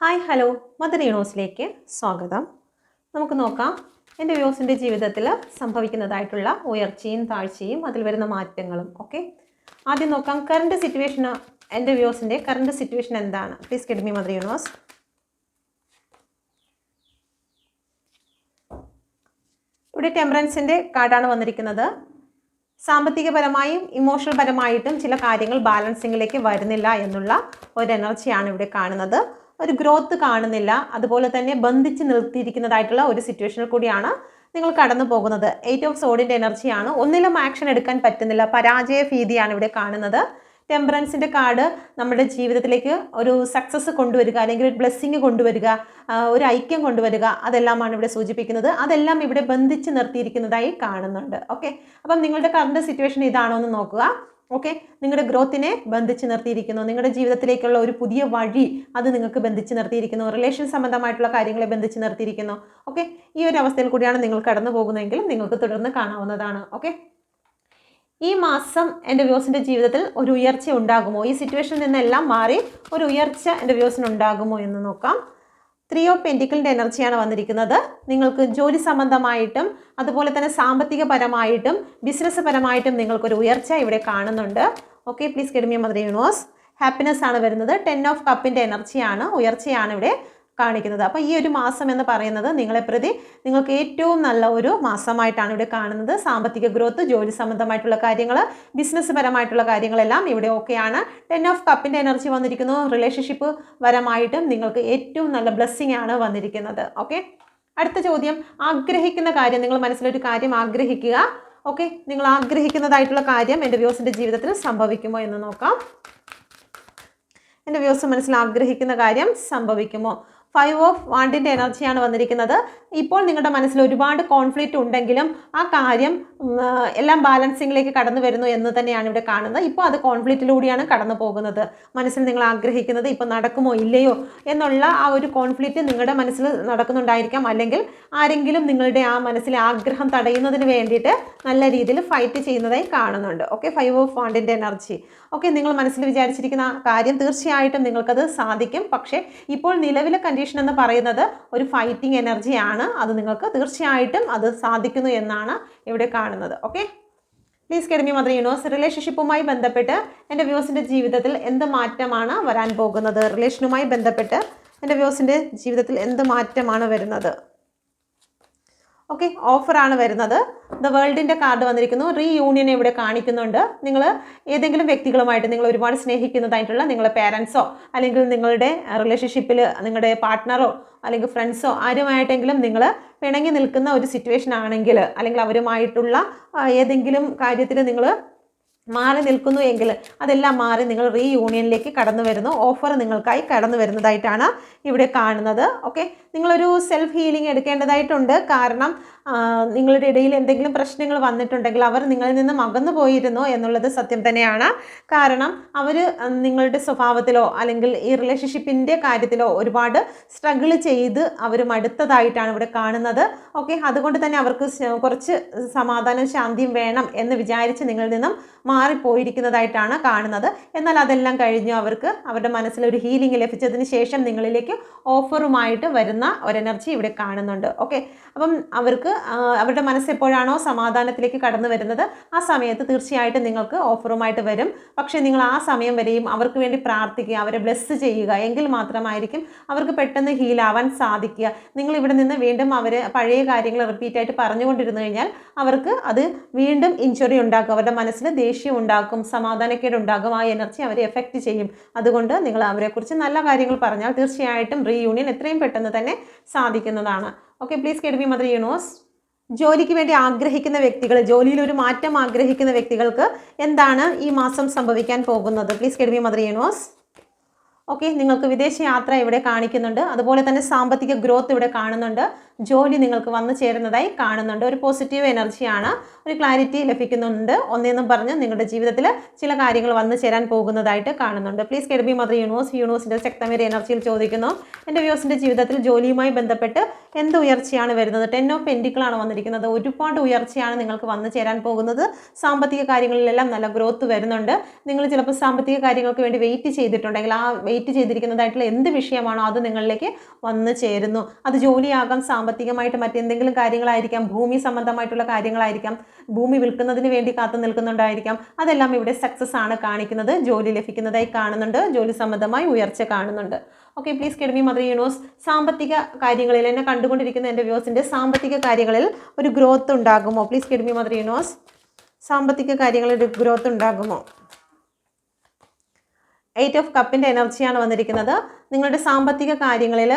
Hi hello mother യൂണിവേഴ്സിലേക്ക് സ്വാഗതം. നമുക്ക് നോക്കാം എൻ്റെ വ്യൂസിൻ്റെ ജീവിതത്തിൽ സംഭവിക്കുന്നതായിട്ടുള്ള ഉയർച്ചയും താഴ്ചയും അതിൽ വരുന്ന മാറ്റങ്ങളും. ഓക്കെ, ആദ്യം നോക്കാം കറണ്ട് സിറ്റുവേഷൻ. എൻ്റെ വ്യൂസിൻ്റെ കറണ്ട് സിറ്റുവേഷൻ എന്താണ്? Please get me mother universe. ഇവിടെ ടെമ്പറൻസിൻ്റെ കാർഡാണ് വന്നിരിക്കുന്നത്. സാമ്പത്തികപരമായും ഇമോഷണൽ പരമായിട്ടും ചില കാര്യങ്ങൾ ബാലൻസിങ്ങിലേക്ക് വരുന്നില്ല എന്നുള്ള ഒരു എനർജിയാണ് ഇവിടെ കാണുന്നത്. ഒരു ഗ്രോത്ത് കാണുന്നില്ല, അതുപോലെ തന്നെ ബന്ധിച്ച് നിർത്തിയിരിക്കുന്നതായിട്ടുള്ള ഒരു സിറ്റുവേഷനിൽ കൂടിയാണ് നിങ്ങൾ കടന്നു പോകുന്നത്. 8 ഓഫ് സോഡിൻ്റെ എനർജിയാണ്. ഒന്നിലും ആക്ഷൻ എടുക്കാൻ പറ്റുന്നില്ല, പരാജയ ഭീതിയാണ് ഇവിടെ കാണുന്നത്. ടെമ്പറൻസിൻ്റെ കാർഡ് നമ്മുടെ ജീവിതത്തിലേക്ക് ഒരു സക്സസ് കൊണ്ടുവരിക, അല്ലെങ്കിൽ ഒരു ബ്ലെസ്സിങ് കൊണ്ടുവരിക, ഒരു ഐക്യം കൊണ്ടുവരിക, അതെല്ലാമാണ് ഇവിടെ സൂചിപ്പിക്കുന്നത്. അതെല്ലാം ഇവിടെ ബന്ധിച്ച് നിർത്തിയിരിക്കുന്നതായി കാണുന്നുണ്ട്. ഓക്കെ, അപ്പം നിങ്ങളുടെ കറണ്ട് സിറ്റുവേഷൻ ഇതാണോ എന്ന് നോക്കുക. ഓക്കെ, നിങ്ങളുടെ ഗ്രോത്തിനെ ബന്ധിച്ച് നിർത്തിയിരിക്കുന്നു, നിങ്ങളുടെ ജീവിതത്തിലേക്കുള്ള ഒരു പുതിയ വഴി അത് നിങ്ങൾക്ക് ബന്ധിച്ച് നിർത്തിയിരിക്കുന്നു, റിലേഷൻ സംബന്ധമായിട്ടുള്ള കാര്യങ്ങളെ ബന്ധിച്ച് നിർത്തിയിരിക്കുന്നു. ഓക്കെ, ഈ ഒരു അവസ്ഥയിൽ കൂടിയാണ് നിങ്ങൾ കടന്നു പോകുന്നതെങ്കിൽ നിങ്ങൾക്ക് തുടർന്ന് കാണാവുന്നതാണ്. ഓക്കെ, ഈ മാസം എൻ്റെ വ്യൂസിൻ്റെ ജീവിതത്തിൽ ഒരു ഉയർച്ച ഉണ്ടാകുമോ? ഈ സിറ്റുവേഷനിൽ നിന്നെല്ലാം മാറി ഒരു ഉയർച്ച എൻ്റെ വ്യൂസിന് ഉണ്ടാകുമോ എന്ന് നോക്കാം. 3 ഓഫ് പെൻറ്റിക്കിളിൻ്റെ എനർജിയാണ് വന്നിരിക്കുന്നത്. നിങ്ങൾക്ക് ജോലി സംബന്ധമായിട്ടും അതുപോലെ തന്നെ സാമ്പത്തികപരമായിട്ടും ബിസിനസ് പരമായിട്ടും നിങ്ങൾക്കൊരു ഉയർച്ച ഇവിടെ കാണുന്നുണ്ട്. Okay, please get me mother universe. Happiness ആണ് വരുന്നത്. 10 ഓഫ് കപ്പിൻ്റെ എനർജിയാണ്, ഉയർച്ചയാണ് ഇവിടെ കാണിക്കുന്നത്. അപ്പോൾ ഈ ഒരു മാസം എന്ന് പറയുന്നത് നിങ്ങളെ പ്രതി നിങ്ങൾക്ക് ഏറ്റവും നല്ല ഒരു മാസമായിട്ടാണ് ഇവിടെ കാണുന്നത്. സാമ്പത്തിക ഗ്രോത്ത്, ജോലി സംബന്ധമായിട്ടുള്ള കാര്യങ്ങൾ, ബിസിനസ് പരമായിട്ടുള്ള കാര്യങ്ങളെല്ലാം ഇവിടെ ഓക്കെയാണ്. 10 ഓഫ് കപ്പിൻ്റെ എനർജി വന്നിരിക്കുന്നു. റിലേഷൻഷിപ്പ് പരമായിട്ടും നിങ്ങൾക്ക് ഏറ്റവും നല്ല ബ്ലെസ്സിങ് ആണ് വന്നിരിക്കുന്നത്. ഓക്കെ, അടുത്ത ചോദ്യം, ആഗ്രഹിക്കുന്ന കാര്യം, നിങ്ങൾ മനസ്സിലൊരു കാര്യം ആഗ്രഹിക്കുക. ഓക്കെ, നിങ്ങൾ ആഗ്രഹിക്കുന്നതായിട്ടുള്ള കാര്യം എൻ്റെ വ്യൂസിൻ്റെ ജീവിതത്തിൽ സംഭവിക്കുമോ എന്ന് നോക്കാം. എൻ്റെ വ്യൂസ് മനസ്സിൽ ആഗ്രഹിക്കുന്ന കാര്യം സംഭവിക്കുമോ? 5 ഓഫ് വാണ്ടിൻ്റെ എനർജിയാണ് വന്നിരിക്കുന്നത്. ഇപ്പോൾ നിങ്ങളുടെ മനസ്സിൽ ഒരുപാട് കോൺഫ്ലിക്റ്റ് ഉണ്ടെങ്കിലും ആ കാര്യം എല്ലാം ബാലൻസിങ്ങിലേക്ക് കടന്നു വരുന്നു എന്ന് തന്നെയാണ് ഇവിടെ കാണുന്നത്. ഇപ്പോൾ അത് കോൺഫ്ലിക്റ്റിലൂടെയാണ് കടന്നു പോകുന്നത്. മനസ്സിൽ നിങ്ങൾ ആഗ്രഹിക്കുന്നത് ഇപ്പോൾ നടക്കുമോ ഇല്ലയോ എന്നുള്ള ആ ഒരു കോൺഫ്ലിക്റ്റ് നിങ്ങളുടെ മനസ്സിൽ നടക്കുന്നുണ്ടായിരിക്കാം, അല്ലെങ്കിൽ ആരെങ്കിലും നിങ്ങളുടെ ആ മനസ്സിലെ ആഗ്രഹം തടയുന്നതിന് വേണ്ടിയിട്ട് നല്ല രീതിയിൽ ഫൈറ്റ് ചെയ്യുന്നതായി കാണുന്നുണ്ട്. ഓക്കെ, 5 ഓഫ് വാണ്ടിൻ്റെ എനർജി. ഓക്കെ, നിങ്ങൾ മനസ്സിൽ വിചാരിച്ചിരിക്കുന്ന കാര്യം തീർച്ചയായിട്ടും നിങ്ങൾക്കത് സാധിക്കും. പക്ഷേ ഇപ്പോൾ നിലവിലെ കണ്ടീഷൻ എന്ന് പറയുന്നത് ഒരു ഫൈറ്റിംഗ് എനർജിയാണ്. അത് നിങ്ങൾക്ക് തീർച്ചയായിട്ടും അത് സാധിക്കുന്നു എന്നാണ് ഇവിടെ കാണുന്നത്. Okay, please get me mother universe. റിലേഷൻഷിപ്പുമായി ബന്ധപ്പെട്ട് എൻ്റെ വ്യൂസിൻ്റെ ജീവിതത്തിൽ എന്ത് മാറ്റമാണ് വരാൻ പോകുന്നത്? റിലേഷനുമായി ബന്ധപ്പെട്ട് എൻ്റെ വ്യൂസിൻ്റെ ജീവിതത്തിൽ എന്ത് മാറ്റമാണ് വരുന്നത്? ഓക്കെ, ഓഫറാണ് വരുന്നത്. ദ വേൾഡിൻ്റെ കാർഡ് വന്നിരിക്കുന്നു. റീയൂണിയൻ ഇവിടെ കാണിക്കുന്നുണ്ട്. നിങ്ങൾ ഏതെങ്കിലും വ്യക്തികളുമായിട്ട് നിങ്ങൾ ഒരുപാട് സ്നേഹിക്കുന്നതായിട്ടുള്ള നിങ്ങളുടെ പേരൻസോ അല്ലെങ്കിൽ നിങ്ങളുടെ റിലേഷൻഷിപ്പിൽ നിങ്ങളുടെ പാർട്ട്ണറോ അല്ലെങ്കിൽ ഫ്രണ്ട്സോ ആരുമായിട്ടെങ്കിലും നിങ്ങൾ പിണങ്ങി നിൽക്കുന്ന ഒരു സിറ്റുവേഷൻ ആണെങ്കിൽ, അല്ലെങ്കിൽ അവരുമായിട്ടുള്ള ഏതെങ്കിലും കാര്യത്തിൽ നിങ്ങൾ മാറി നിൽക്കുന്നു എങ്കിൽ അതെല്ലാം മാറി നിങ്ങൾ റീയൂണിയനിലേക്ക് കടന്നു വരുന്നു. ഓഫർ നിങ്ങൾക്കായി കടന്നു വരുന്നതായിട്ടാണ് ഇവിടെ കാണുന്നത്. ഓക്കെ, നിങ്ങളൊരു സെൽഫ് ഹീലിംഗ് എടുക്കേണ്ടതായിട്ടുണ്ട്. കാരണം നിങ്ങളുടെ ഇടയിൽ എന്തെങ്കിലും പ്രശ്നങ്ങൾ വന്നിട്ടുണ്ടെങ്കിൽ അവർ നിങ്ങളിൽ നിന്നും അകന്നു പോയിരുന്നു എന്നുള്ളത് സത്യം തന്നെയാണ്. കാരണം അവർ നിങ്ങളുടെ സ്വഭാവത്തിലോ അല്ലെങ്കിൽ ഈ റിലേഷൻഷിപ്പിൻ്റെ കാര്യത്തിലോ ഒരുപാട് സ്ട്രഗിൾ ചെയ്ത് അവർ മടുത്തതായിട്ടാണ് ഇവിടെ കാണുന്നത്. ഓക്കെ, അതുകൊണ്ട് തന്നെ അവർക്ക് കുറച്ച് സമാധാനം ശാന്തിയും വേണം എന്ന് വിചാരിച്ച് നിങ്ങളിൽ നിന്നും മാറിപ്പോയിരിക്കുന്നതായിട്ടാണ് കാണുന്നത്. എന്നാൽ അതെല്ലാം കഴിഞ്ഞു അവർക്ക് അവരുടെ മനസ്സിലൊരു ഹീലിംഗ് ലഭിച്ചതിന് ശേഷം നിങ്ങളിലേക്ക് ഓഫറുമായിട്ട് വരുന്ന ഒരു എനർജി ഇവിടെ കാണുന്നുണ്ട്. ഓക്കെ, അപ്പം അവർക്ക് അവരുടെ മനസ്സ് എപ്പോഴാണോ സമാധാനത്തിലേക്ക് കടന്നു വരുന്നത് ആ സമയത്ത് തീർച്ചയായിട്ടും നിങ്ങൾക്ക് ഓഫറുമായിട്ട് വരും. പക്ഷേ നിങ്ങൾ ആ സമയം വരെയും അവർക്ക് വേണ്ടി പ്രാർത്ഥിക്കുക, അവരെ ബ്ലെസ് ചെയ്യുക, എങ്കിൽ മാത്രമായിരിക്കും അവർക്ക് പെട്ടെന്ന് ഹീലാവാൻ സാധിക്കുക. നിങ്ങൾ ഇവിടെ നിന്ന് വീണ്ടും അവരെ പഴയ കാര്യങ്ങൾ റിപ്പീറ്റായിട്ട് പറഞ്ഞുകൊണ്ടിരുന്നു കഴിഞ്ഞാൽ അവർക്ക് അത് വീണ്ടും ഇഞ്ചുറി ഉണ്ടാക്കും, അവരുടെ മനസ്സിൽ ദേഷ്യം ഉണ്ടാക്കും, സമാധാനക്കേട് ഉണ്ടാകും. ആ എനർജി അവരെ എഫക്റ്റ് ചെയ്യും. അതുകൊണ്ട് നിങ്ങൾ അവരെക്കുറിച്ച് നല്ല കാര്യങ്ങൾ പറഞ്ഞാൽ തീർച്ചയായിട്ടും റീയൂണിയൻ എത്രയും പെട്ടെന്ന് തന്നെ സാധിക്കുന്നതാണ്. Okay, please get me mother universe. ജോലിക്ക് വേണ്ടി ആഗ്രഹിക്കുന്ന വ്യക്തികൾ, ജോലിയിൽ ഒരു മാറ്റം ആഗ്രഹിക്കുന്ന വ്യക്തികൾക്ക് എന്താണ് ഈ മാസം സംഭവിക്കാൻ പോകുന്നത്? Please get me mother universe. Okay, നിങ്ങൾക്ക് വിദേശ യാത്ര ഇവിടെ കാണിക്കുന്നുണ്ട്. അതുപോലെ തന്നെ സാമ്പത്തിക ഗ്രോത്ത് ഇവിടെ കാണുന്നുണ്ട്. ജോലി നിങ്ങൾക്ക് വന്നു ചേരുന്നതായി കാണുന്നുണ്ട്. ഒരു പോസിറ്റീവ് എനർജിയാണ്, ഒരു ക്ലാരിറ്റി ലഭിക്കുന്നുണ്ട്. ഒന്നേന്നും പറഞ്ഞ് നിങ്ങളുടെ ജീവിതത്തിൽ ചില കാര്യങ്ങൾ വന്നു ചേരാൻ പോകുന്നതായിട്ട് കാണുന്നുണ്ട്. Please get me mother universe. യൂണിവേഴ്സിൻ്റെ ശക്തമേറിയ എനർജിയിൽ ചോദിക്കുന്നു, എൻ്റെ വ്യൂസിൻ്റെ ജീവിതത്തിൽ ജോലിയുമായി ബന്ധപ്പെട്ട് എന്ത് ഉയർച്ചയാണ് വരുന്നത്? 10 ഓഫ് പെൻറ്റിക്കിളാണ് വന്നിരിക്കുന്നത്. ഒരുപാട് ഉയർച്ചയാണ് നിങ്ങൾക്ക് വന്നു ചേരാൻ പോകുന്നത്. സാമ്പത്തിക കാര്യങ്ങളിലെല്ലാം നല്ല ഗ്രോത്ത് വരുന്നുണ്ട്. നിങ്ങൾ ചിലപ്പോൾ സാമ്പത്തിക കാര്യങ്ങൾക്ക് വേണ്ടി വെയിറ്റ് ചെയ്തിട്ടുണ്ടെങ്കിൽ ആ വെയിറ്റ് ചെയ്തിരിക്കുന്നതായിട്ടുള്ള എന്ത് വിഷയമാണോ അത് നിങ്ങളിലേക്ക് വന്നു ചേരുന്നു. അത് ജോലിയാകാം, സാമ്പത്തികമായിട്ട് മറ്റെന്തെങ്കിലും കാര്യങ്ങളായിരിക്കാം, ഭൂമി സംബന്ധമായിട്ടുള്ള കാര്യങ്ങളായിരിക്കാം, ഭൂമി വിൽക്കുന്നതിന് വേണ്ടി കാത്തു നിൽക്കുന്നുണ്ടായിരിക്കാം. അതെല്ലാം ഇവിടെ സക്സസ് ആണ് കാണിക്കുന്നത്. ജോലി ലഭിക്കുന്നതായി കാണുന്നുണ്ട്, ജോലി സംബന്ധമായി ഉയർച്ച കാണുന്നുണ്ട്. Okay, please get me mother universe. സാമ്പത്തിക കാര്യങ്ങളിൽ എന്നെ കണ്ടുകൊണ്ടിരിക്കുന്ന എൻ്റെ വ്യൂസിൻ്റെ സാമ്പത്തിക കാര്യങ്ങളിൽ ഒരു ഗ്രോത്ത് ഉണ്ടാകുമോ? Please get me mother universe. സാമ്പത്തിക കാര്യങ്ങളിൽ ഒരു ഗ്രോത്ത് ഉണ്ടാകുമോ? 8 ഓഫ് കപ്പിൻ്റെ എനർജിയാണ് വന്നിരിക്കുന്നത്. നിങ്ങളുടെ സാമ്പത്തിക കാര്യങ്ങളിൽ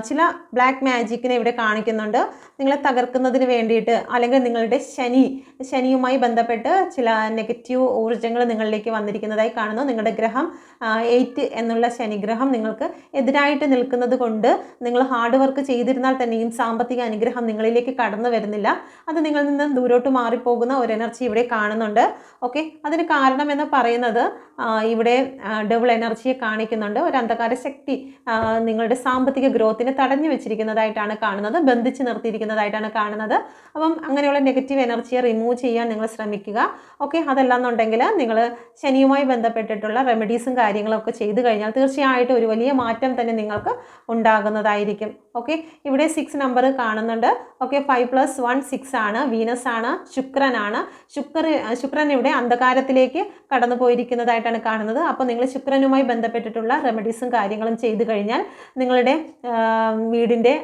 ചില ബ്ലാക്ക് മാജിക്കിനെ ഇവിടെ കാണിക്കുന്നുണ്ട്. നിങ്ങളെ തകർക്കുന്നതിന് വേണ്ടിയിട്ട്, അല്ലെങ്കിൽ നിങ്ങളുടെ ശനിയുമായി ബന്ധപ്പെട്ട് ചില നെഗറ്റീവ് ഊർജ്ജങ്ങൾ നിങ്ങളിലേക്ക് വന്നിരിക്കുന്നതായി കാണുന്നു. നിങ്ങളുടെ ഗ്രഹം 8 എന്നുള്ള ശനിഗ്രഹം നിങ്ങൾക്ക് എതിരായിട്ട് നിൽക്കുന്നത് കൊണ്ട് നിങ്ങൾ ഹാർഡ് വർക്ക് ചെയ്തിരുന്നാൽ തന്നെയും സാമ്പത്തിക അനുഗ്രഹം നിങ്ങളിലേക്ക് കടന്നു വരുന്നില്ല. അത് നിങ്ങളിൽ നിന്ന് ദൂരോട്ട് മാറിപ്പോകുന്ന ഒരു എനർജി ഇവിടെ കാണുന്നുണ്ട്. ഓക്കെ, അതിന് കാരണം എന്ന് പറയുന്നത് ഇവിടെ ഡബിൾ എനർജിയെ കാണിക്കുന്നുണ്ട്. ഒരു അന്ധകാര ശക്തി നിങ്ങളുടെ സാമ്പത്തിക ഗ്രോത്തിനെ തടഞ്ഞു വെച്ചിരിക്കുന്നതായിട്ടാണ് കാണുന്നത്, ബന്ധിച്ച് നിർത്തിയിരിക്കുന്നതായിട്ടാണ് കാണുന്നത്. അപ്പം അങ്ങനെയുള്ള നെഗറ്റീവ് എനർജിയെ റിമൂവ് ചെയ്യാൻ നിങ്ങൾ ശ്രമിക്കുക. ഓക്കെ, അതല്ലാന്നുണ്ടെങ്കിൽ നിങ്ങൾ ശനിയുമായി ബന്ധപ്പെട്ടിട്ടുള്ള റെമഡീസും കാര്യങ്ങളൊക്കെ ചെയ്തു കഴിഞ്ഞാൽ തീർച്ചയായിട്ടും ഒരു വലിയ മാറ്റം തന്നെ നിങ്ങൾക്ക് ഉണ്ടാകുന്നതായിരിക്കും. ഓക്കെ, ഇവിടെ 6 നമ്പർ കാണുന്നുണ്ട്. ഓക്കെ, 5 + 1 6 ആണ്. വീനസ് ആണ്, ശുക്രനാണ്. ശുക്രൻ ഇവിടെ അന്ധകാരത്തിലേക്ക് കടന്നു പോയിരിക്കുന്നതായിട്ടാണ് കാണുന്നത്. അപ്പോൾ നിങ്ങൾ ശുക്രനുമായി ബന്ധപ്പെട്ടിട്ടുള്ള റെമഡീസും കാര്യങ്ങളും ചെയ്തു കഴിഞ്ഞാൽ നിങ്ങളുടെ വീടിൻ്റെ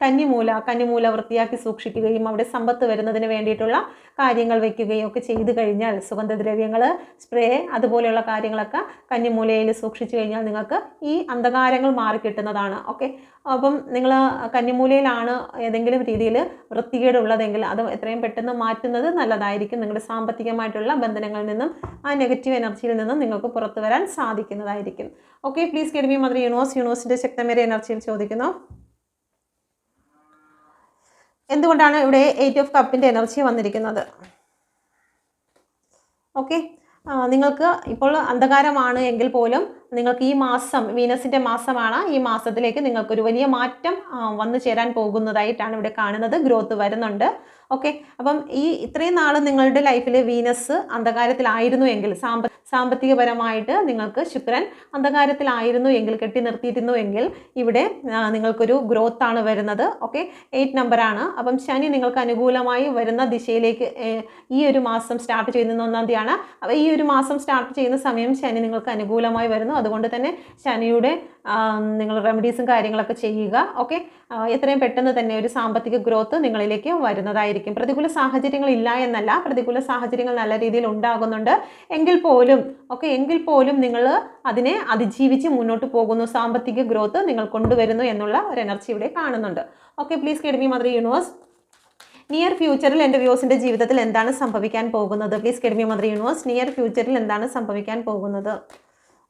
കന്നിമൂല വൃത്തിയാക്കി സൂക്ഷിക്കുകയും അവിടെ സമ്പത്ത് വരുന്നതിന് വേണ്ടിയിട്ടുള്ള കാര്യങ്ങൾ വയ്ക്കുകയും ഒക്കെ ചെയ്തു കഴിഞ്ഞാൽ, സുഗന്ധദ്രവ്യങ്ങൾ, സ്പ്രേ അതുപോലെയുള്ള കാര്യങ്ങളൊക്കെ കന്നിമൂലയിൽ സൂക്ഷിച്ചു കഴിഞ്ഞാൽ നിങ്ങൾക്ക് ഈ അന്ധകാരങ്ങൾ മാറിക്കിട്ടുന്നതാണ്. ഓക്കെ, അപ്പം നിങ്ങൾ കന്നിമൂലയിലാണ് ഏതെങ്കിലും രീതിയിൽ വൃത്തികേടുള്ളതെങ്കിൽ അത് എത്രയും പെട്ടെന്ന് മാറ്റുന്നത് നല്ലതായിരിക്കും. നിങ്ങളുടെ സാമ്പത്തികമായിട്ടുള്ള ബന്ധനങ്ങളിൽ നിന്നും ആ നെഗറ്റീവ് എനർജിയിൽ നിന്നും നിങ്ങൾക്ക് പുറത്തു വരാൻ സാധിക്കുന്നതായിരിക്കും. Okay, please get me mother യൂണിവേഴ്സിൻ്റെ ശക്തമേറിയ എനർജിയിൽ ചോദിക്കുന്നു. എന്തുകൊണ്ടാണ് ഇവിടെ 8 ഓഫ് കപ്പിൻ്റെ എനർജി വന്നിരിക്കുന്നത്? ഓക്കെ, നിങ്ങൾക്ക് ഇപ്പോൾ അന്ധകാരമാണ് എങ്കിൽ പോലും നിങ്ങൾക്ക് ഈ മാസം വീനസിൻ്റെ മാസമാണ്. ഈ മാസത്തിലേക്ക് നിങ്ങൾക്കൊരു വലിയ മാറ്റം വന്നു ചേരാൻ പോകുന്നതായിട്ടാണ് ഇവിടെ കാണുന്നത്. ഗ്രോത്ത് വരുന്നുണ്ട്. ഓക്കെ, അപ്പം ഇത്രയും നാൾ നിങ്ങളുടെ ലൈഫിൽ വീനസ് അന്ധകാരത്തിലായിരുന്നു എങ്കിൽ, സാമ്പത്തികപരമായിട്ട് നിങ്ങൾക്ക് ശുക്രൻ അന്ധകാരത്തിലായിരുന്നു എങ്കിൽ, കെട്ടി നിർത്തിയിരുന്നു എങ്കിൽ, ഇവിടെ നിങ്ങൾക്കൊരു ഗ്രോത്ത് ആണ് വരുന്നത്. ഓക്കെ, 8 നമ്പറാണ്. അപ്പം ശനി നിങ്ങൾക്ക് അനുകൂലമായി വരുന്ന ദിശയിലേക്ക് ഈ ഒരു മാസം സ്റ്റാർട്ട് ചെയ്യുന്ന 1-ാം തീയതിയാണ്. അപ്പോൾ ഈ ഒരു മാസം സ്റ്റാർട്ട് ചെയ്യുന്ന സമയം ശനി നിങ്ങൾക്ക് അനുകൂലമായി വരുന്നു. അതുകൊണ്ട് തന്നെ ശനിയുടെ നിങ്ങൾ റെമഡീസും കാര്യങ്ങളൊക്കെ ചെയ്യുക. ഓക്കെ, എത്രയും പെട്ടെന്ന് തന്നെ ഒരു സാമ്പത്തിക ഗ്രോത്ത് നിങ്ങളിലേക്ക് വരുന്നതായിരിക്കും. പ്രതികൂല സാഹചര്യങ്ങൾ ഇല്ല എന്നല്ല, പ്രതികൂല സാഹചര്യങ്ങൾ നല്ല രീതിയിൽ ഉണ്ടാകുന്നുണ്ട്. എങ്കിൽ പോലും നിങ്ങൾ അതിനെ അതിജീവിച്ച് മുന്നോട്ട് പോകുന്നു. സാമ്പത്തിക ഗ്രോത്ത് നിങ്ങൾ കൊണ്ടുവരുന്നു എന്നുള്ള ഒരു എനർജി ഇവിടെ കാണുന്നുണ്ട്. Okay, please get me mother universe. Near ഫ്യൂച്ചറിൽ എൻ്റെ വ്യൂസിൻ്റെ ജീവിതത്തിൽ എന്താണ് സംഭവിക്കാൻ പോകുന്നത്? Please get me mother universe. Near ഫ്യൂച്ചറിൽ എന്താണ് സംഭവിക്കാൻ പോകുന്നത്?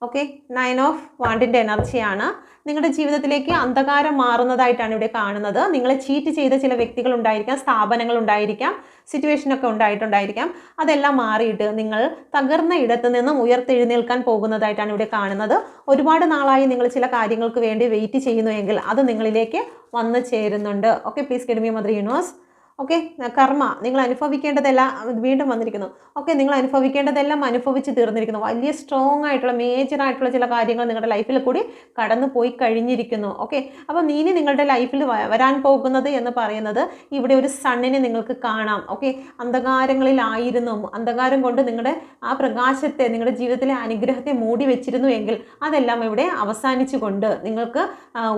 ഓക്കെ, 9 ഓഫ് വാണ്ടിൻ്റെ എനർജിയാണ്. നിങ്ങളുടെ ജീവിതത്തിലേക്ക് അന്ധകാരം മാറുന്നതായിട്ടാണ് ഇവിടെ കാണുന്നത്. നിങ്ങളെ ചീറ്റ് ചെയ്ത ചില വ്യക്തികൾ ഉണ്ടായിരിക്കാം, സ്ഥാപനങ്ങൾ ഉണ്ടായിരിക്കാം, സിറ്റുവേഷനൊക്കെ ഉണ്ടായിട്ടുണ്ടായിരിക്കാം. അതെല്ലാം മാറിയിട്ട് നിങ്ങൾ തകർന്ന ഇടത്ത് നിന്നും ഉയർത്തെഴുന്നേൽക്കാൻ പോകുന്നതായിട്ടാണ് ഇവിടെ കാണുന്നത്. ഒരുപാട് നാളായി നിങ്ങൾ ചില കാര്യങ്ങൾക്ക് വേണ്ടി വെയിറ്റ് ചെയ്യുന്നുവെങ്കിൽ അത് നിങ്ങളിലേക്ക് വന്നു ചേരുന്നുണ്ട്. Okay, please get me mother universe. Okay, കർമ്മ നിങ്ങൾ അനുഭവിക്കേണ്ടതെല്ലാം വീണ്ടും വന്നിരിക്കുന്നു. ഓക്കെ, നിങ്ങൾ അനുഭവിക്കേണ്ടതെല്ലാം അനുഭവിച്ച് തീർന്നിരിക്കുന്നു. വലിയ സ്ട്രോങ് ആയിട്ടുള്ള മേജറായിട്ടുള്ള ചില കാര്യങ്ങൾ നിങ്ങളുടെ ലൈഫിൽ കൂടി കടന്നു പോയി കഴിഞ്ഞിരിക്കുന്നു. ഓക്കെ, അപ്പോൾ ഇനി നിങ്ങളുടെ ലൈഫിൽ വരാൻ പോകുന്നത് എന്ന് പറയുന്നത് ഇവിടെ ഒരു സണ്ണിനെ നിങ്ങൾക്ക് കാണാം. ഓക്കെ, അന്ധകാരങ്ങളിലായിരുന്നു, അന്ധകാരം കൊണ്ട് നിങ്ങളുടെ ആ പ്രകാശത്തെ, നിങ്ങളുടെ ജീവിതത്തിലെ അനുഗ്രഹത്തെ മൂടി വെച്ചിരുന്നു എങ്കിൽ അതെല്ലാം ഇവിടെ അവസാനിച്ചുകൊണ്ട് നിങ്ങൾക്ക്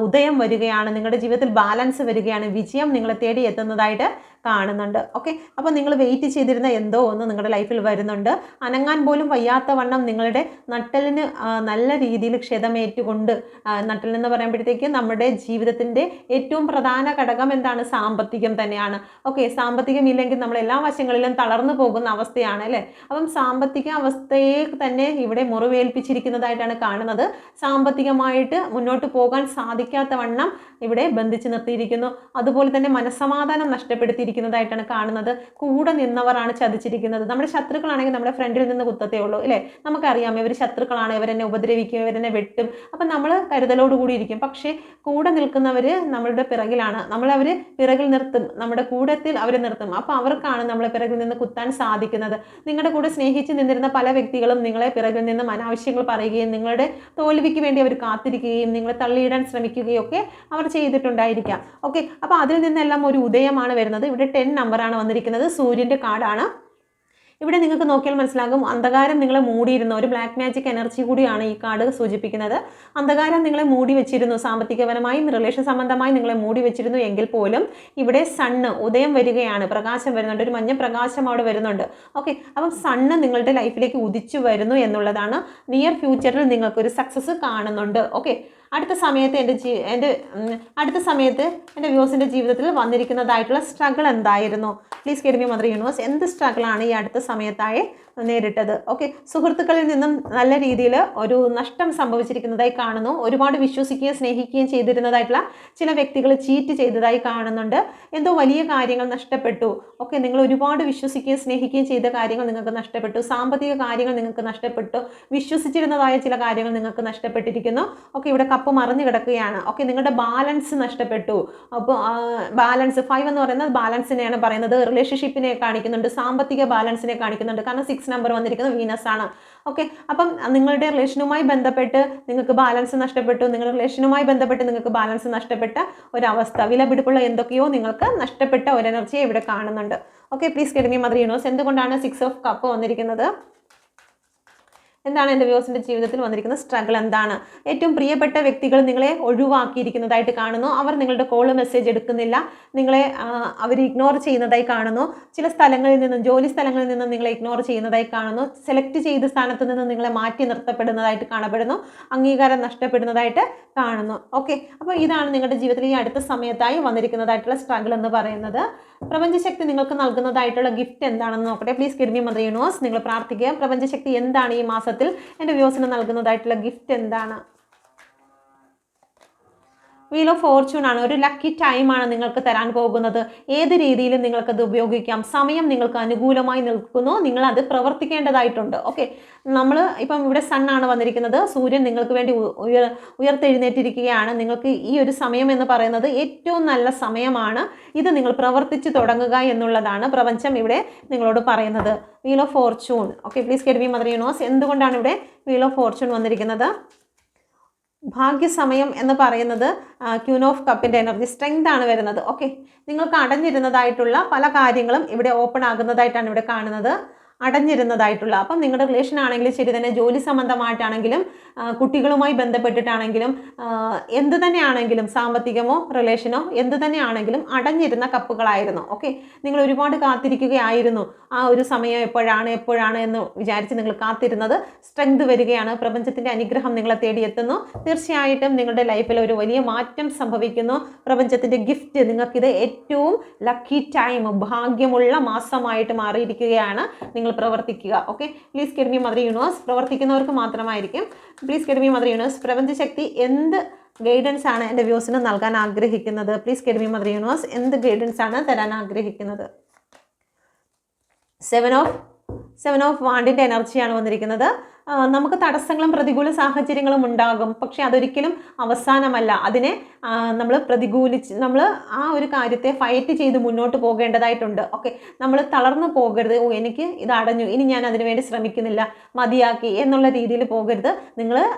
ഉദയം വരികയാണ്. നിങ്ങളുടെ ജീവിതത്തിൽ ബാലൻസ് വരികയാണ്. വിജയം നിങ്ങളെ തേടി എത്തുന്നതായിട്ട് കാണുന്നുണ്ട്. ഓക്കെ, അപ്പോൾ നിങ്ങൾ വെയിറ്റ് ചെയ്തിരുന്ന എന്തോ ഒന്ന് നിങ്ങളുടെ ലൈഫിൽ വരുന്നുണ്ട്. അനങ്ങാൻ പോലും വയ്യാത്ത വണ്ണം നിങ്ങളുടെ നട്ടലിന് നല്ല രീതിയിൽ ക്ഷതമേറ്റുകൊണ്ട്, നട്ടലെന്ന് പറയുമ്പോഴത്തേക്ക് നമ്മുടെ ജീവിതത്തിൻ്റെ ഏറ്റവും പ്രധാന ഘടകം എന്താണ്? സാമ്പത്തികം തന്നെയാണ്. ഓക്കെ, സാമ്പത്തികം ഇല്ലെങ്കിൽ നമ്മൾ എല്ലാ വശങ്ങളിലും തളർന്നു പോകുന്ന അവസ്ഥയാണ് അല്ലേ? അപ്പം സാമ്പത്തിക അവസ്ഥയെ തന്നെ ഇവിടെ മുറിവേൽപ്പിച്ചിരിക്കുന്നതായിട്ടാണ് കാണുന്നത്. സാമ്പത്തികമായിട്ട് മുന്നോട്ട് പോകാൻ സാധിക്കാത്ത വണ്ണം ഇവിടെ ബന്ധിച്ച് നിർത്തിയിരിക്കുന്നു. അതുപോലെ തന്നെ മനസ്സമാധാനം നഷ്ടപ്പെടുത്തിയിരിക്കുന്നു. ചതിച്ചിരിക്കുന്നതായിട്ടാണ് കാണുന്നത്. കൂടെ നിന്നവരാണ് ചതിച്ചിരിക്കുന്നത്. നമ്മുടെ ശത്രുക്കളാണെങ്കിൽ നമ്മുടെ ഫ്രണ്ടിൽ നിന്ന് കുത്തത്തേ ഉള്ളൂ അല്ലേ? നമുക്കറിയാം ഇവർ ശത്രുക്കളാണ്, ഇവരെന്നെ ഉപദ്രവിക്കും, ഇവരെന്നെ വെട്ടും. അപ്പം നമ്മൾ കരുതലോടുകൂടി ഇരിക്കും. പക്ഷേ കൂടെ നിൽക്കുന്നവർ നമ്മളുടെ പിറകിലാണ്. നമ്മളവർ പിറകിൽ നിർത്തും, നമ്മുടെ കൂടത്തിൽ അവർ നിർത്തും. അപ്പോൾ അവർക്കാണ് നമ്മളെ പിറകിൽ നിന്ന് കുത്താൻ സാധിക്കുന്നത്. നിങ്ങളുടെ കൂടെ സ്നേഹിച്ച് നിന്നിരുന്ന പല വ്യക്തികളും നിങ്ങളെ പിറകിൽ നിന്നും അനാവശ്യങ്ങൾ പറയുകയും നിങ്ങളുടെ തോൽവിക്ക് വേണ്ടി അവർ കാത്തിരിക്കുകയും നിങ്ങളെ തള്ളിയിടാൻ ശ്രമിക്കുകയും ഒക്കെ അവർ ചെയ്തിട്ടുണ്ടായിരിക്കാം. ഓക്കെ, അപ്പോൾ അതിൽ നിന്നെല്ലാം ഒരു ഉദയമാണ് വരുന്നത്. ഇവിടെ 10 നമ്പറാണ് വന്നിരിക്കുന്നത്. സൂര്യൻ്റെ കാർഡാണ്. ഇവിടെ നിങ്ങൾക്ക് നോക്കിയാൽ മനസ്സിലാകും അന്ധകാരം നിങ്ങളെ മൂടിയിരുന്നു. ഒരു ബ്ലാക്ക് മാജിക് എനർജി കൂടിയാണ് ഈ കാർഡ് സൂചിപ്പിക്കുന്നത്. അന്ധകാരം നിങ്ങളെ മൂടി വെച്ചിരുന്നു, സാമ്പത്തികപരമായും റിലേഷൻ സംബന്ധമായി നിങ്ങളെ മൂടി വെച്ചിരുന്നു എങ്കിൽ പോലും ഇവിടെ സണ്ണ് ഉദയം വരികയാണ്, പ്രകാശം വരുന്നുണ്ട്, ഒരു മഞ്ഞ പ്രകാശം അവിടെ വരുന്നുണ്ട്. ഓക്കെ, അപ്പം സണ്ണ് നിങ്ങളുടെ ലൈഫിലേക്ക് ഉദിച്ചു വരുന്നു എന്നുള്ളതാണ്. നിയർ ഫ്യൂച്ചറിൽ നിങ്ങൾക്കൊരു സക്സസ് കാണുന്നുണ്ട്. ഓക്കെ, അടുത്ത സമയത്ത് എൻ്റെ വ്യൂസിൻ്റെ ജീവിതത്തിൽ വന്നിരിക്കുന്നതായിട്ടുള്ള സ്ട്രഗിൾ എന്തായിരുന്നു? Please give me mother universe. എന്ത് സ്ട്രഗിളാണ് ഈ അടുത്ത സമയത്തായി നേരിട്ടത്? ഓക്കെ, സുഹൃത്തുക്കളിൽ നിന്നും നല്ല രീതിയിൽ ഒരു നഷ്ടം സംഭവിച്ചിരിക്കുന്നതായി കാണുന്നു. ഒരുപാട് വിശ്വസിക്കുകയും സ്നേഹിക്കുകയും ചെയ്തിരുന്നതായിട്ടുള്ള ചില വ്യക്തികൾ ചീറ്റ് ചെയ്തതായി കാണുന്നുണ്ട്. എന്തോ വലിയ കാര്യങ്ങൾ നഷ്ടപ്പെട്ടു. ഓക്കെ, നിങ്ങൾ ഒരുപാട് വിശ്വസിക്കുകയും സ്നേഹിക്കുകയും ചെയ്ത കാര്യങ്ങൾ നിങ്ങൾക്ക് നഷ്ടപ്പെട്ടു. സാമ്പത്തിക കാര്യങ്ങൾ നിങ്ങൾക്ക് നഷ്ടപ്പെട്ടു. വിശ്വസിച്ചിരുന്നതായ ചില കാര്യങ്ങൾ നിങ്ങൾക്ക് നഷ്ടപ്പെട്ടിരിക്കുന്നു. ഓക്കെ, ഇവിടെ കപ്പ് മറിഞ്ഞു കിടക്കുകയാണ്. ഓക്കെ, നിങ്ങളുടെ ബാലൻസ് നഷ്ടപ്പെട്ടു. അപ്പോൾ ബാലൻസ് 5 എന്ന് പറയുന്നത് ബാലൻസിനെയാണ് പറയുന്നത്. റിലേഷൻഷിപ്പിനെ കാണിക്കുന്നുണ്ട്, സാമ്പത്തിക ബാലൻസിനെ കാണിക്കുന്നുണ്ട്. കാരണം 6 നമ്പർ വന്നിരിക്കുന്നത് വീനസ് ആണ്. ഓക്കെ, അപ്പം നിങ്ങളുടെ റിലേഷനുമായി ബന്ധപ്പെട്ട് നിങ്ങൾക്ക് ബാലൻസ് നഷ്ടപ്പെട്ടു. നിങ്ങളുടെ റിലേഷനുമായി ബന്ധപ്പെട്ട് നിങ്ങൾക്ക് ബാലൻസ് നഷ്ടപ്പെട്ട ഒരവസ്ഥ, വിലപിടിപ്പുള്ള എന്തൊക്കെയോ നിങ്ങൾക്ക് നഷ്ടപ്പെട്ട ഒരു എനർജിയെ ഇവിടെ കാണുന്നുണ്ട്. Okay, please give me mother universe. എന്തുകൊണ്ടാണ് 6 ഓഫ് കപ്പ് വന്നിരിക്കുന്നത്? എന്താണ് എൻ്റെ വ്യൂസിൻ്റെ ജീവിതത്തിൽ വന്നിരിക്കുന്ന സ്ട്രഗിൾ എന്താണ്? ഏറ്റവും പ്രിയപ്പെട്ട വ്യക്തികൾ നിങ്ങളെ ഒഴിവാക്കിയിരിക്കുന്നതായിട്ട് കാണുന്നു. അവർ നിങ്ങളുടെ കോള് മെസ്സേജ് എടുക്കുന്നില്ല, നിങ്ങളെ അവർ ഇഗ്നോർ ചെയ്യുന്നതായി കാണുന്നു. ചില സ്ഥലങ്ങളിൽ നിന്നും, ജോലി സ്ഥലങ്ങളിൽ നിന്നും നിങ്ങളെ ഇഗ്നോർ ചെയ്യുന്നതായി കാണുന്നു. സെലക്ട് ചെയ്ത സ്ഥാനത്ത് നിന്ന് നിങ്ങളെ മാറ്റി നിർത്തപ്പെടുന്നതായിട്ട് കാണപ്പെടുന്നു. അംഗീകാരം നഷ്ടപ്പെടുന്നതായിട്ട് കാണുന്നു. ഓക്കെ, അപ്പോൾ ഇതാണ് നിങ്ങളുടെ ജീവിതത്തിൽ ഈ അടുത്ത സമയത്തായി വന്നിരിക്കുന്നതായിട്ടുള്ള സ്ട്രഗിൾ എന്ന് പറയുന്നത്. പ്രപഞ്ചശക്തി നിങ്ങൾക്ക് നൽകുന്നതായിട്ടുള്ള ഗിഫ്റ്റ് എന്താണെന്ന് നോക്കട്ടെ. Please give me mother universe. നിങ്ങൾ പ്രാർത്ഥിക്കുക. പ്രപഞ്ചശക്തി എന്താണ് ഈ മാസത്തിൽ എൻ്റെ വ്യൂസിന് നൽകുന്നതായിട്ടുള്ള ഗിഫ്റ്റ് എന്താണ്? വീൽ ഓഫ് ഫോർച്യൂൺ ആണ്. ഒരു ലക്കി ടൈമാണ് നിങ്ങൾക്ക് തരാൻ പോകുന്നത്. ഏത് രീതിയിലും നിങ്ങൾക്കത് ഉപയോഗിക്കാം. സമയം നിങ്ങൾക്ക് അനുകൂലമായി നിൽക്കുന്നു, നിങ്ങൾ അത് പ്രവർത്തിക്കേണ്ടതായിട്ടുണ്ട്. ഓക്കെ, നമ്മൾ ഇപ്പം ഇവിടെ സണ്ണാണ് വന്നിരിക്കുന്നത്. സൂര്യൻ നിങ്ങൾക്ക് വേണ്ടി ഉയർത്തെഴുന്നേറ്റിരിക്കുകയാണ്. നിങ്ങൾക്ക് ഈ ഒരു സമയം എന്ന് പറയുന്നത് ഏറ്റവും നല്ല സമയമാണ്. ഇത് നിങ്ങൾ പ്രവർത്തിച്ച് തുടങ്ങുക എന്നുള്ളതാണ് പ്രപഞ്ചം ഇവിടെ നിങ്ങളോട് പറയുന്നത്. Wheel of Fortune. Okay, please give me mother universe. എന്തുകൊണ്ടാണ് ഇവിടെ വീൽ ഓഫ് ഫോർച്യൂൺ വന്നിരിക്കുന്നത്? ഭാഗ്യസമയം എന്ന് പറയുന്നത് ക്യൂൻ ഓഫ് കപ്പിൻ്റെ എനർജി, സ്ട്രെങ്ത് ആണ് വരുന്നത്. ഓക്കെ, നിങ്ങൾക്ക് അടഞ്ഞിരുന്നതായിട്ടുള്ള പല കാര്യങ്ങളും ഇവിടെ ഓപ്പൺ ആകുന്നതായിട്ടാണ് ഇവിടെ കാണുന്നത്. അടഞ്ഞിരുന്നതായിട്ടുള്ള, അപ്പം നിങ്ങളുടെ റിലേഷൻ ആണെങ്കിലും ശരി തന്നെ, ജോലി സംബന്ധമായിട്ടാണെങ്കിലും കുട്ടികളുമായി ബന്ധപ്പെട്ടിട്ടാണെങ്കിലും എന്ത് തന്നെയാണെങ്കിലും, സാമ്പത്തികമോ റിലേഷനോ എന്ത് തന്നെയാണെങ്കിലും അടഞ്ഞിരുന്ന കപ്പുകളായിരുന്നു. ഓക്കെ, നിങ്ങൾ ഒരുപാട് കാത്തിരിക്കുകയായിരുന്നു. ആ ഒരു സമയം എപ്പോഴാണ് എന്ന് വിചാരിച്ച് നിങ്ങൾ കാത്തിരുന്നത്. സ്ട്രെങ്ത് വരികയാണ്. പ്രപഞ്ചത്തിൻ്റെ അനുഗ്രഹം നിങ്ങളെ തേടിയെത്തുന്നു. തീർച്ചയായിട്ടും നിങ്ങളുടെ ലൈഫിൽ ഒരു വലിയ മാറ്റം സംഭവിക്കുന്നു. പ്രപഞ്ചത്തിൻ്റെ ഗിഫ്റ്റ് നിങ്ങൾക്കിത് ഏറ്റവും ലക്കി ടൈം, ഭാഗ്യമുള്ള മാസമായിട്ട് മാറിയിരിക്കുകയാണ്. നിങ്ങൾ പ്രവർത്തിക്കുക. Okay, please give me mother universe. പ്രവർത്തിക്കുന്നവർക്ക് മാത്രമായിരിക്കും. Please give me mother universe. പ്രപഞ്ചശക്തി എന്ത് ഗൈഡൻസ് ആണ് എൻ്റെ വ്യൂസിന് നൽകാൻ ആഗ്രഹിക്കുന്നത്? Please give me mother universe. എന്ത് ഗൈഡൻസ് ആണ് തരാൻ ആഗ്രഹിക്കുന്നത്? 7 ഓഫ് വാണ്ടിൻ്റെ എനർജിയാണ് വന്നിരിക്കുന്നത്. നമുക്ക് തടസ്സങ്ങളും പ്രതികൂല സാഹചര്യങ്ങളും ഉണ്ടാകും, പക്ഷെ അതൊരിക്കലും അവസാനമല്ല. അതിനെ നമ്മൾ ആ ഒരു കാര്യത്തെ ഫൈറ്റ് ചെയ്ത് മുന്നോട്ട് പോകേണ്ടതായിട്ടുണ്ട്. ഓക്കെ, നമ്മൾ തളർന്നു പോകരുത്. എനിക്ക് ഇത് അടഞ്ഞു, ഇനി ഞാൻ അതിനുവേണ്ടി ശ്രമിക്കുന്നില്ല, മതിയാക്കി എന്നുള്ള രീതിയിൽ പോകരുത്.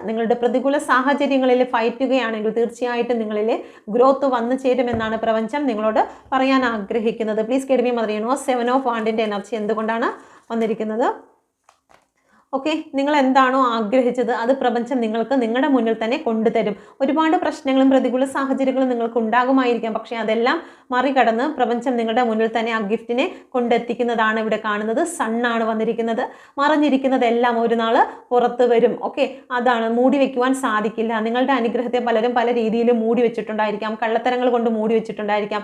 നിങ്ങളുടെ പ്രതികൂല സാഹചര്യങ്ങളിൽ ഫൈറ്റ് ചെയ്യുകയാണെങ്കിൽ തീർച്ചയായിട്ടും നിങ്ങളിൽ ഗ്രോത്ത് വന്നു ചേരുമെന്നാണ് പ്രപഞ്ചം നിങ്ങളോട് പറയാൻ ആഗ്രഹിക്കുന്നത്. Please give me mother universe. 7 of വാണ്ടിൻ്റെ എനർജി എന്തുകൊണ്ടാണ് വന്നിരിക്കുന്നത്? ഓക്കെ, നിങ്ങൾ എന്താണോ ആഗ്രഹിച്ചത് അത് പ്രപഞ്ചം നിങ്ങൾക്ക് നിങ്ങളുടെ മുന്നിൽ തന്നെ കൊണ്ടുതരും. ഒരുപാട് പ്രശ്നങ്ങളും പ്രതികൂല സാഹചര്യങ്ങളും നിങ്ങൾക്ക് ഉണ്ടാകുമായിരിക്കാം, പക്ഷേ അതെല്ലാം മറികടന്ന് പ്രപഞ്ചം നിങ്ങളുടെ മുന്നിൽ തന്നെ ആ ഗിഫ്റ്റിനെ കൊണ്ടെത്തിക്കുന്നതാണ് ഇവിടെ കാണുന്നത്. സണ്ണാണ് വന്നിരിക്കുന്നത്. മറഞ്ഞിരിക്കുന്നതെല്ലാം ഒരു നാൾ പുറത്ത് വരും. ഓക്കെ, അതാണ്, മൂടി വയ്ക്കുവാൻ സാധിക്കില്ല. നിങ്ങളുടെ അനുഗ്രഹത്തെ പലരും പല രീതിയിലും മൂടി വെച്ചിട്ടുണ്ടായിരിക്കാം. കള്ളത്തരങ്ങൾ കൊണ്ട് മൂടി വെച്ചിട്ടുണ്ടായിരിക്കാം.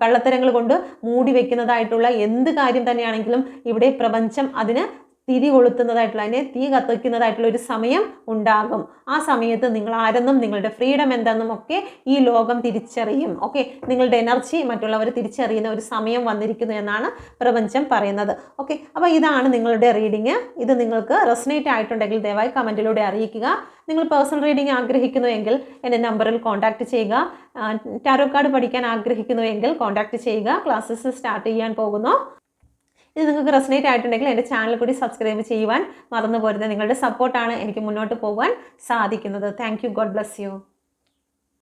കള്ളത്തരങ്ങൾ കൊണ്ട് മൂടി വെക്കുന്നതായിട്ടുള്ള എന്ത് കാര്യം തന്നെയാണെങ്കിലും ഇവിടെ പ്രപഞ്ചം അതിന് തിരി കൊളുത്തുന്നതായിട്ടുള്ള, അതിനെ തീ കത്തിക്കുന്നതായിട്ടുള്ള ഒരു സമയം ഉണ്ടാകും. ആ സമയത്ത് നിങ്ങൾ ആരെന്നും നിങ്ങളുടെ ഫ്രീഡം എന്തെന്നും ഒക്കെ ഈ ലോകം തിരിച്ചറിയും. ഓക്കെ, നിങ്ങളുടെ എനർജി മറ്റുള്ളവർ തിരിച്ചറിയുന്ന ഒരു സമയം വന്നിരിക്കുന്നു എന്നാണ് പ്രപഞ്ചം പറയുന്നത്. ഓക്കെ, അപ്പോൾ ഇതാണ് നിങ്ങളുടെ റീഡിങ്. ഇത് നിങ്ങൾക്ക് റെസനേറ്റ് ആയിട്ടുണ്ടെങ്കിൽ ദയവായി കമൻറ്റിലൂടെ അറിയിക്കുക. നിങ്ങൾ പേഴ്സണൽ റീഡിംഗ് ആഗ്രഹിക്കുന്നുവെങ്കിൽ എൻ്റെ നമ്പറിൽ കോൺടാക്റ്റ് ചെയ്യുക. ടാരോ കാർഡ് പഠിക്കാൻ ആഗ്രഹിക്കുന്നുവെങ്കിൽ കോൺടാക്റ്റ് ചെയ്യുക. ക്ലാസ്സസ് സ്റ്റാർട്ട് ചെയ്യാൻ പോകുന്നു. ഇത് നിങ്ങൾക്ക് റെസനേറ്റ് ആയിട്ടുണ്ടെങ്കിൽ എൻ്റെ ചാനൽ കൂടി സബ്സ്ക്രൈബ് ചെയ്യുവാൻ മറന്നു പോരുത്. നിങ്ങളുടെ സപ്പോർട്ടാണ് എനിക്ക് മുന്നോട്ട് പോകാൻ സാധിക്കുന്നത്. Thank you. God bless you.